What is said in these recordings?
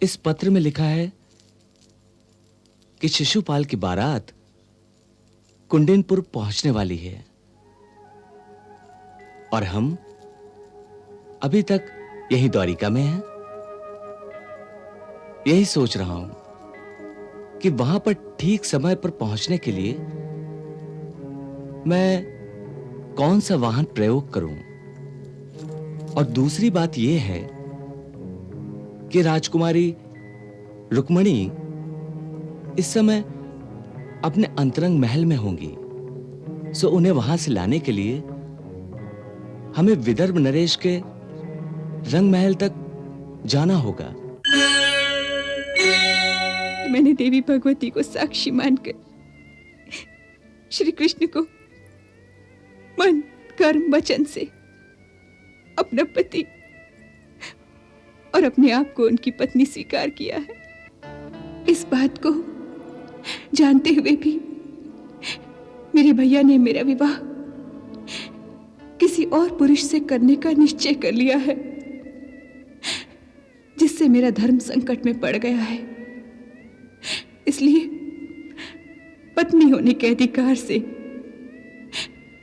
इस पत्र में लिखा है कि शिशुपाल की बारात कुंडेनपुर पहुंचने वाली है और हम अभी तक यही द्वारिका में हैं। यही सोच रहा हूं कि वहां पर ठीक समय पर पहुंचने के लिए मैं कौन सा वाहन प्रयोग करूं। और दूसरी बात यह है कि राजकुमारी रुक्मणी इस समय अपने अंतरंग महल में होंगी, सो उन्हें वहां से लाने के लिए हमें विदर्भ नरेश के रंग महल तक जाना होगा। मैंने देवी भगवती को साक्षी मानकर श्री कृष्ण को मन कर्म वचन से अपना पति और अपने आप को उनकी पत्नी स्वीकार किया है। इस बात को जानते हुए भी मेरे भैया ने मेरा विवाह किसी और पुरुष से करने का निश्चय कर लिया है, जिससे मेरा धर्म संकट में पड़ गया है। इसलिए पत्नी होने के अधिकार से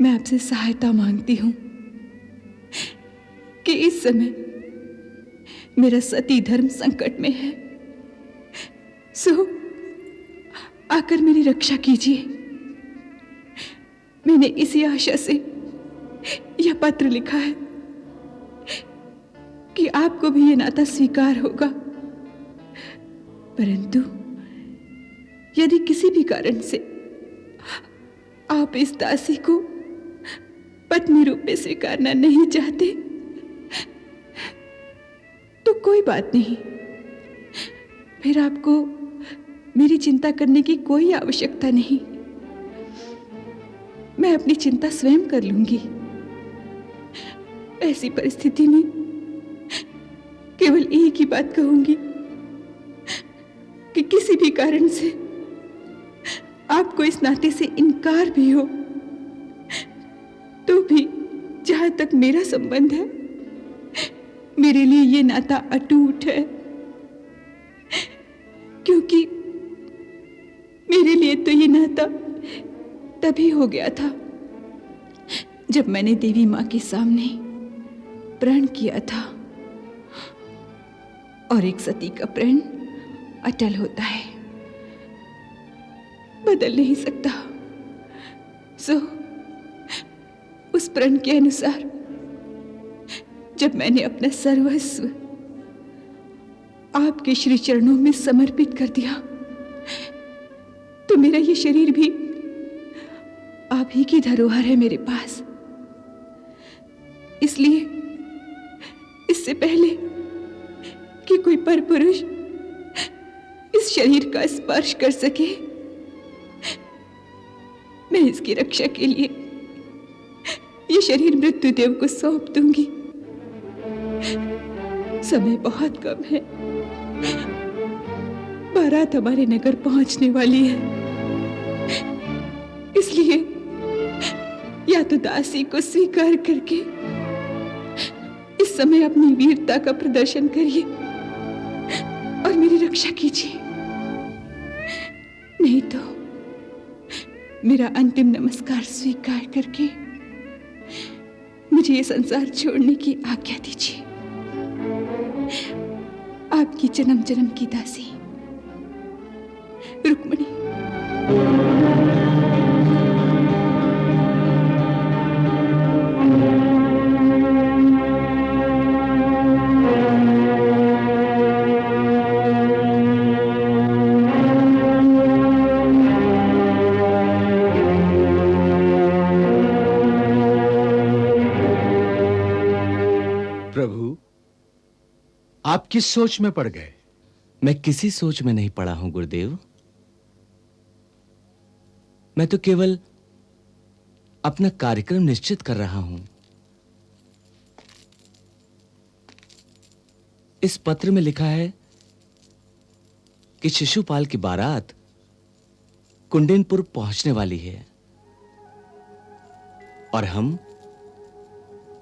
मैं आपसे सहायता मांगती हूं कि इस समय मेरा सती धर्म संकट में है, सो आकर मेरी रक्षा कीजिए। मैंने इसी आशा से यह पत्र लिखा है कि आपको भी यह नाता स्वीकार होगा, परंतु यदि किसी भी कारण से आप इस दासी को पत्नी रूप में स्वीकारना नहीं चाहते तो कोई बात नहीं, फिर आपको मेरी चिंता करने की कोई आवश्यकता नहीं। मैं अपनी चिंता स्वयं कर लूंगी। ऐसी परिस्थिति में केवल एक ही बात कहूंगी कि किसी भी कारण से आपको इस नाते से इनकार भी हो तो भी जहां तक मेरा संबंध है, मेरे लिए ये नाता अटूट है, क्योंकि मेरे लिए तो ये नाता तभी हो गया था जब मैंने देवी मां के सामने प्रण किया था, और एक सती का प्रण अटल होता है, बदल नहीं सकता। सो उस प्रण के अनुसार जब मैंने अपना सर्वस्व आपके श्री चरणों में समर्पित कर दिया तो मेरा ये शरीर भी आप ही की धरोहर है मेरे पास। इसलिए इससे पहले कि कोई परपुरुष इस शरीर का स्पर्श कर सके, मैं इसकी रक्षा के लिए ये शरीर मृत्युदेव को सौंप दूंगी। समय बहुत कम है, बारात हमारे नगर पहुंचने वाली है, इसलिए या तो दासी को स्वीकार करके इस समय अपनी वीरता का प्रदर्शन करिए और मेरी रक्षा कीजिए, नहीं तो मेरा अंतिम नमस्कार स्वीकार करके मुझे ये संसार छोड़ने की आज्ञा दीजिए। आपकी जन्म जन्म की दासी रुक्मणी। प्रभु, आप किस सोच में पड़ गए? मैं किसी सोच में नहीं पड़ा हूं गुरुदेव। मैं तो केवल अपना कार्यक्रम निश्चित कर रहा हूं। इस पत्र में लिखा है कि शिशुपाल की बारात कुंडेनपुर पहुंचने वाली है और हम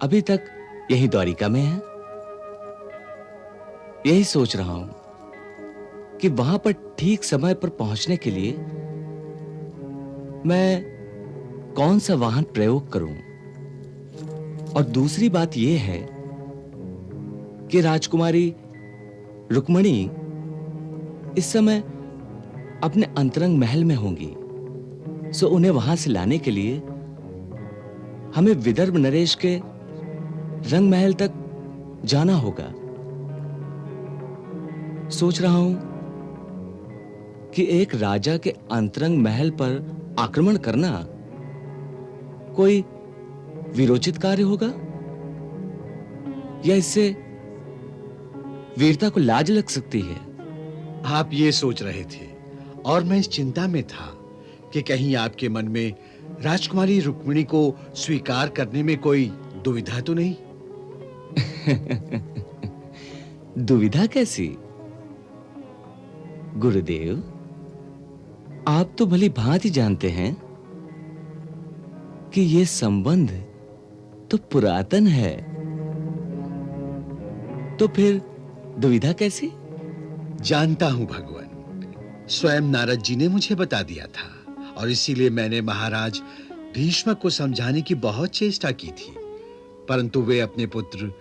अभी तक यही द्वारिका में हैं। यही सोच रहा हूं कि वहां पर ठीक समय पर पहुंचने के लिए मैं कौन सा वाहन प्रयोग करूं। और दूसरी बात यह है कि राजकुमारी रुक्मणी इस समय अपने अंतरंग महल में होंगी, सो उन्हें वहां से लाने के लिए हमें विदर्भ नरेश के रंग महल तक जाना होगा। सोच रहा हूं कि एक राजा के अंतरंग महल पर आक्रमण करना कोई वीरोचित कार्य होगा या इससे वीरता को लाज लग सकती है। आप ये सोच रहे थे और मैं इस चिंता में था कि कहीं आपके मन में राजकुमारी रुक्मिणी को स्वीकार करने में कोई दुविधा तो नहीं। दुविधा कैसी? गुरुदेव, आप तो भली भांति जानते हैं कि यह संबंध तो पुरातन है, तो फिर दुविधा कैसी? जानता हूं भगवान, स्वयं नारद जी ने मुझे बता दिया था और इसीलिए मैंने महाराज भीष्म को समझाने की बहुत चेष्टा की थी, परंतु वे अपने पुत्र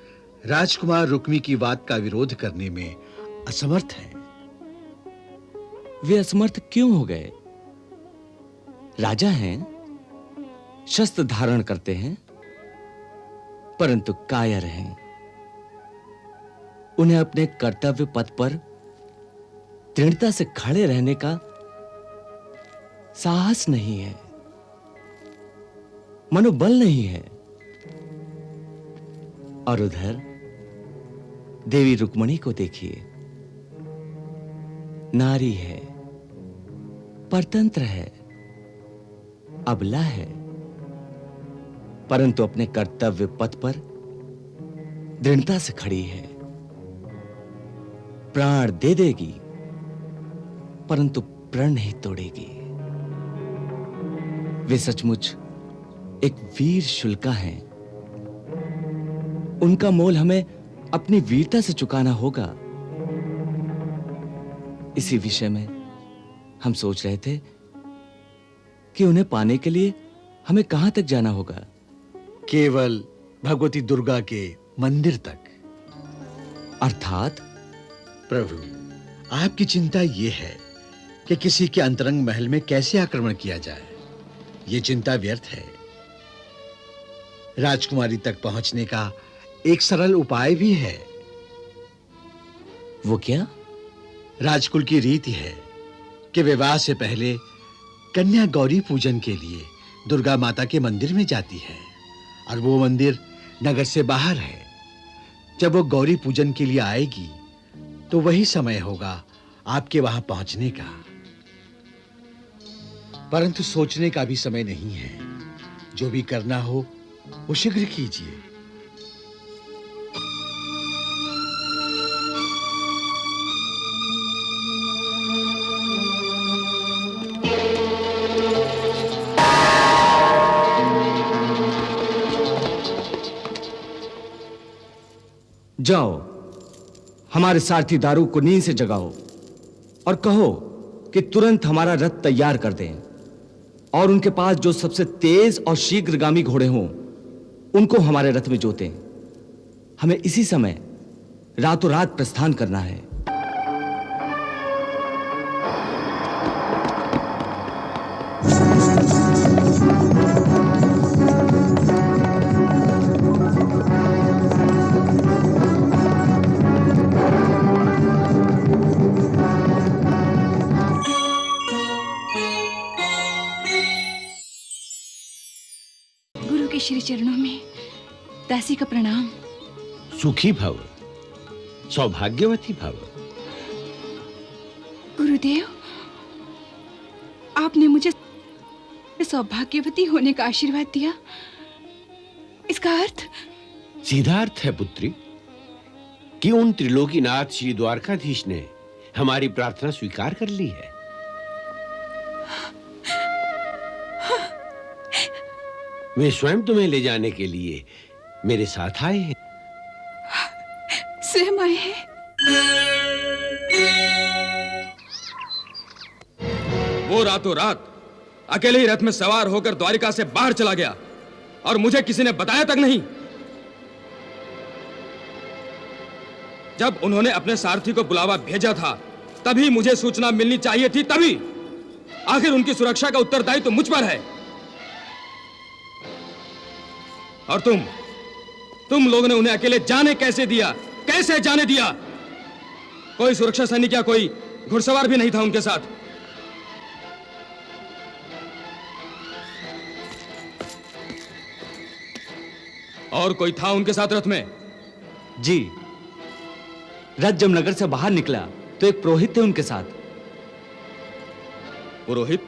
राजकुमार रुक्मी की बात का विरोध करने में असमर्थ हैं। वे असमर्थ क्यों हो गए? राजा हैं, शस्त्र धारण करते हैं, परंतु कायर हैं। उन्हें अपने कर्तव्य पथ पर दृढ़ता से खड़े रहने का साहस नहीं है, मनोबल नहीं है। और उधर देवी रुक्मणी को देखिए, नारी है, परतंत्र है, अबला है, परंतु अपने कर्तव्य पथ पर दृढ़ता से खड़ी है। प्राण दे देगी परंतु प्रण नहीं तोड़ेगी। वे सचमुच एक वीर शुल्का हैं। उनका मोल हमें अपनी वीरता से चुकाना होगा। इसी विषय में हम सोच रहे थे कि उन्हें पाने के लिए हमें कहां तक जाना होगा। केवल भगवती दुर्गा के मंदिर तक। अर्थात? प्रभु, आपकी चिंता यह है कि किसी के अंतरंग महल में कैसे आक्रमण किया जाए। यह चिंता व्यर्थ है। राजकुमारी तक पहुंचने का एक सरल उपाय भी है। वो क्या? राजकुल की रीति है कि विवाह से पहले कन्या गौरी पूजन के लिए दुर्गा माता के मंदिर में जाती है और वो मंदिर नगर से बाहर है। जब वो गौरी पूजन के लिए आएगी तो वही समय होगा आपके वहां पहुंचने का। परंतु सोचने का भी समय नहीं है। जो भी करना हो वो शीघ्र कीजिए। जाओ, हमारे सारथी दारू को नींद से जगाओ और कहो कि तुरंत हमारा रथ तैयार कर दें और उनके पास जो सबसे तेज और शीघ्रगामी घोड़े हों उनको हमारे रथ में जोतें। हमें इसी समय रातों रात प्रस्थान करना है। श्री चरणों में दासी का प्रणाम। सुखी भव, सौभाग्यवती भव। गुरुदेव, आपने मुझे सौभाग्यवती होने का आशीर्वाद दिया। इसका अर्थ? सीधा अर्थ है पुत्री कि उन त्रिलोकीनाथ श्री द्वारकाधीश ने हमारी प्रार्थना स्वीकार कर ली है। वे स्वयं तुम्हें ले जाने के लिए मेरे साथ आए हैं। स्वयं आए हैं? रातों रात अकेले ही रथ में सवार होकर द्वारिका से बाहर चला गया और मुझे किसी ने बताया तक नहीं। जब उन्होंने अपने सारथी को बुलावा भेजा था तभी मुझे सूचना मिलनी चाहिए थी, तभी। आखिर उनकी सुरक्षा का उत्तरदायित्व तो मुझ पर है। और तुम लोगों ने उन्हें अकेले जाने कैसे दिया? कैसे जाने दिया? कोई सुरक्षा सैनिक या कोई घुड़सवार भी नहीं था उनके साथ। और कोई था उनके साथ रथ में? जी, रथ जब नगर से बाहर निकला तो एक पुरोहित थे उनके साथ। पुरोहित?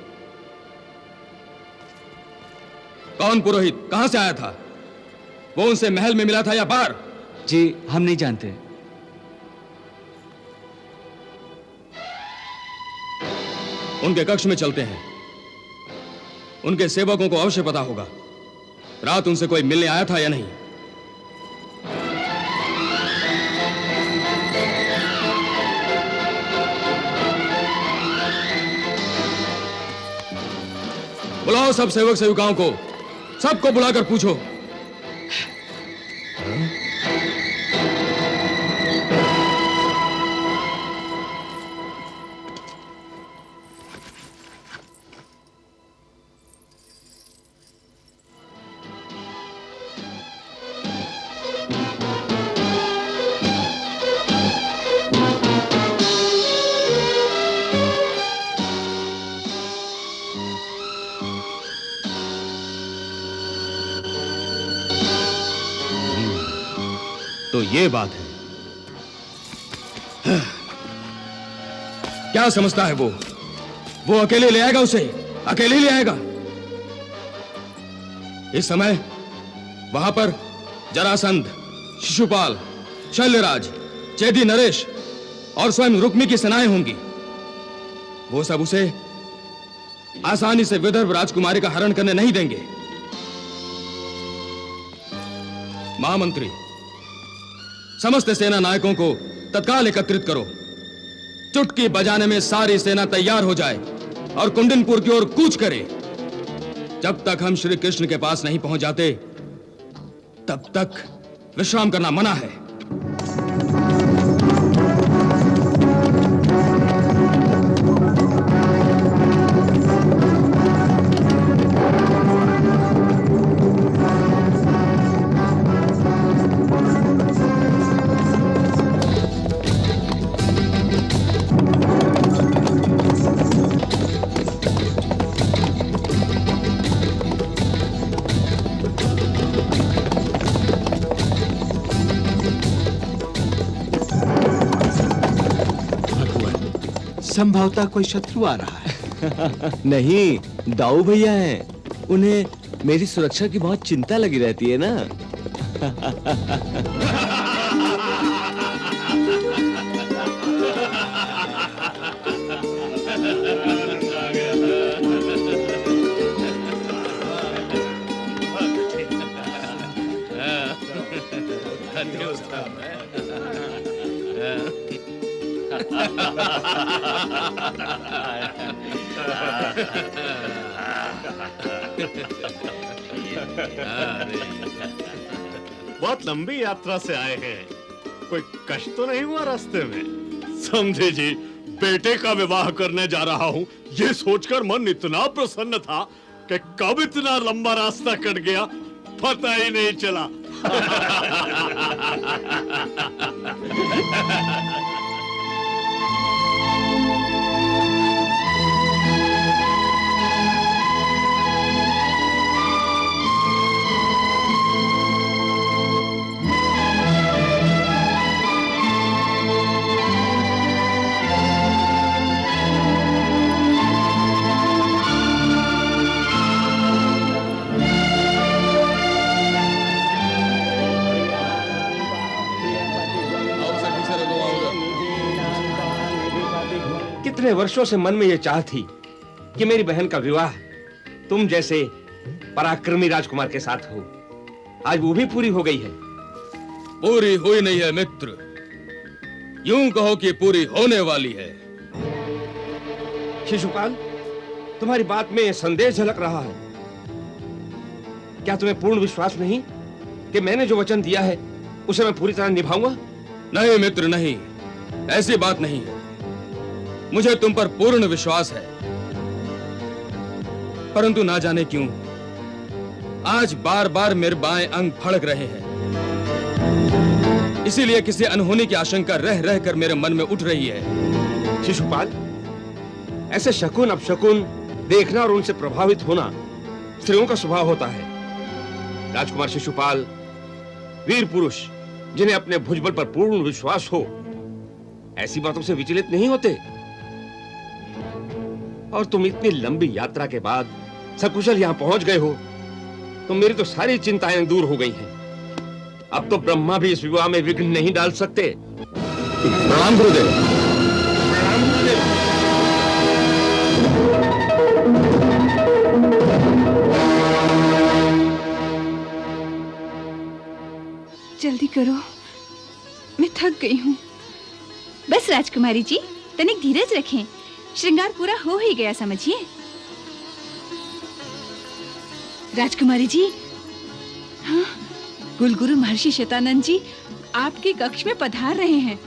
कौन पुरोहित? कहां से आया था? वो उनसे महल में मिला था या बाहर? जी, हम नहीं जानते। उनके कक्ष में चलते हैं। उनके सेवकों को अवश्य पता होगा रात उनसे कोई मिलने आया था या नहीं। बुलाओ सब सेवक सेविकाओं को, सबको बुलाकर पूछो। तो ये बात है। क्या समझता है वो अकेले ले आएगा उसे? अकेले ले आएगा? इस समय वहां पर जरासंध, शिशुपाल, शल्यराज, चेदी नरेश और स्वयं रुक्मी की सेनाएं होंगी। वो सब उसे आसानी से विदर्भ राजकुमारी का हरण करने नहीं देंगे। महामंत्री, समस्त सेना नायकों को तत्काल एकत्रित करो। चुटकी बजाने में सारी सेना तैयार हो जाए और कुंडनपुर की ओर कूच करे। जब तक हम श्री कृष्ण के पास नहीं पहुंच जाते तब तक विश्राम करना मना है। संभवतः कोई शत्रु आ रहा है। नहीं, दाऊ भैया हैं। उन्हें मेरी सुरक्षा की बहुत चिंता लगी रहती है ना। बहुत लंबी यात्रा से आए हैं, कोई कष्ट तो नहीं हुआ रास्ते में? समझे जी, बेटे का विवाह करने जा रहा हूँ ये सोचकर मन इतना प्रसन्न था कि कब इतना लंबा रास्ता कट गया पता ही नहीं चला। कितने वर्षों से मन में यह चाह थी कि मेरी बहन का विवाह तुम जैसे पराक्रमी राजकुमार के साथ हो। आज वो भी पूरी हो गई है। पूरी हुई नहीं है मित्र, यूं कहो कि पूरी होने वाली है। शिशुपाल, तुम्हारी बात में संदेह झलक रहा है। क्या तुम्हें पूर्ण विश्वास नहीं कि मैंने जो वचन दिया है उसे मैं पूरी तरह निभाऊंगा? नहीं मित्र, नहीं, ऐसी बात नहीं है। मुझे तुम पर पूर्ण विश्वास है, परंतु ना जाने क्यों आज बार बार मेरे बाएं अंग फड़क रहे हैं। इसीलिए किसी अनहोनी की आशंका रह रह कर मेरे मन में उठ रही है। शिशुपाल, ऐसे शकुन अपशकुन देखना और उनसे प्रभावित होना स्त्रियों का स्वभाव होता है। राजकुमार शिशुपाल वीर पुरुष जिन्हें अपने भुजबल पर पूर्ण विश्वास हो, ऐसी बातों से विचलित नहीं होते। और तुम इतनी लंबी यात्रा के बाद सकुशल यहां पहुंच गए हो, तो मेरी तो सारी चिंताएं दूर हो गई हैं। अब तो ब्रह्मा भी इस विवाह में विघ्न नहीं डाल सकते। प्रणाम गुरुदेव। प्रणाम गुरुदेव। जल्दी करो, मैं थक गई हूँ। बस राजकुमारी जी, तनिक धीरज रखें, श्रृंगार पूरा हो ही गया समझिए। राजकुमारी जी, हाँ, कुलगुरु महर्षि शतानंद जी आपके कक्ष में पधार रहे हैं।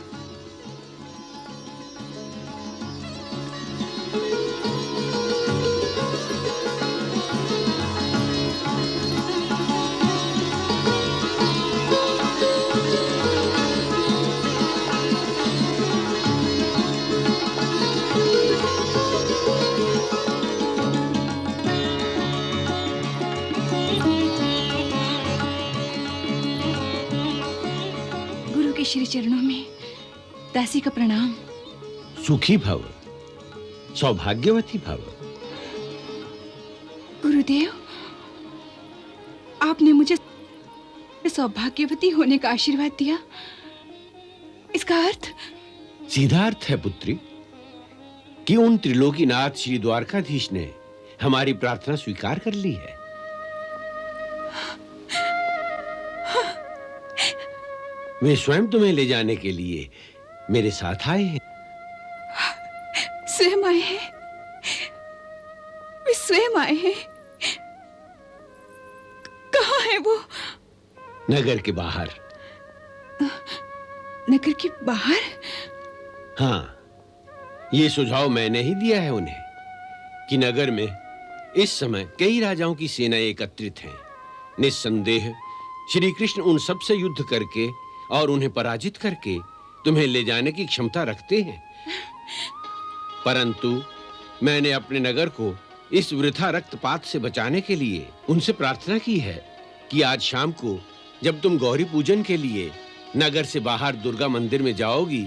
गुरु के श्री चरणों में दासी का प्रणाम। सुखी भव, सौभाग्यवती भव। गुरुदेव, आपने मुझे सौभाग्यवती होने का आशीर्वाद दिया। इसका अर्थ? सीधा अर्थ है पुत्री कि उन त्रिलोकीनाथ श्री द्वारकाधीश ने हमारी प्रार्थना स्वीकार कर ली है। वे स्वयं तुम्हें ले जाने के लिए मेरे साथ आए हैं। स्वयं आए हैं? वे स्वयं आए हैं? कहाँ है वो? नगर के बाहर। नगर के बाहर? हाँ, ये सुझाव मैंने ही दिया है उन्हें कि नगर में इस समय कई राजाओं की सेनाएं एकत्रित हैं। निस्संदेह श्री कृष्ण उन सब से युद्ध करके और उन्हें पराजित करके तुम्हें ले जाने की क्षमता रखते हैं, परंतु मैंने अपने नगर को इस वृथा रक्तपात से बचाने के लिए उनसे प्रार्थना की है कि आज शाम को जब तुम गौरी पूजन के लिए नगर से बाहर दुर्गा मंदिर में जाओगी,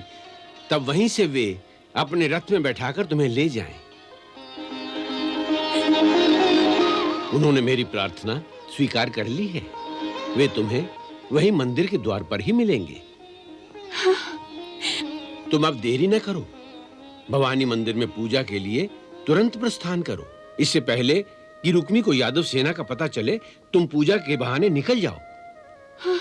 तब वहीं से वे अपने रथ में बैठाकर तुम्हें ले जाएं। उन्होंने मेरी प्रार्थना स्वीकार कर ली है। वे तुम्हें वही मंदिर के द्वार पर ही मिलेंगे। तुम अब देरी न करो, भवानी मंदिर में पूजा के लिए तुरंत प्रस्थान करो। इससे पहले कि रुक्मी को यादव सेना का पता चले, तुम पूजा के बहाने निकल जाओ। हाँ।